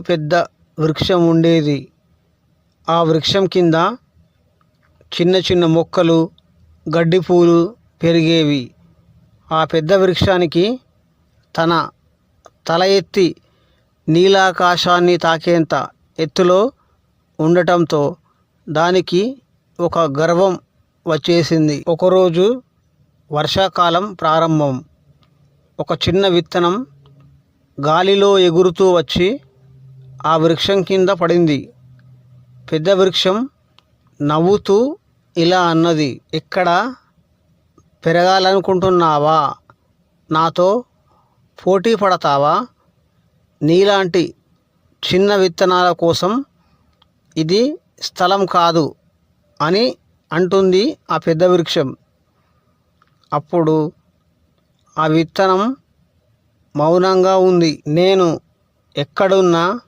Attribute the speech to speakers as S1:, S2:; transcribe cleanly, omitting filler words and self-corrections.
S1: పెద్ద వృక్షం ఉండేది. ఆ వృక్షం కింద చిన్న చిన్న మొక్కలు, గడ్డి పూలు పెరిగేవి. ఆ పెద్ద వృక్షానికి తల ఎత్తి నీలాకాశాన్ని తాకేంత ఎత్తులో ఉండటంతో దానికి ఒక గర్వం వచ్చేసింది. ఒకరోజు వర్షాకాలం ప్రారంభం. ఒక చిన్న విత్తనం గాలిలో ఎగురుతూ వచ్చి ఆ వృక్షం కింద పడింది. పెద్ద వృక్షం నవ్వుతూ ఇలా అన్నది, ఎక్కడ పెరగాలనుకుంటున్నావా? నాతో పోటీ పడతావా? నీలాంటి చిన్న విత్తనాల కోసం ఇది స్థలం కాదు అని అంటుంది ఆ పెద్ద వృక్షం. అప్పుడు ఆ విత్తనం మౌనంగా ఉంది. నేను ఎక్కడున్నా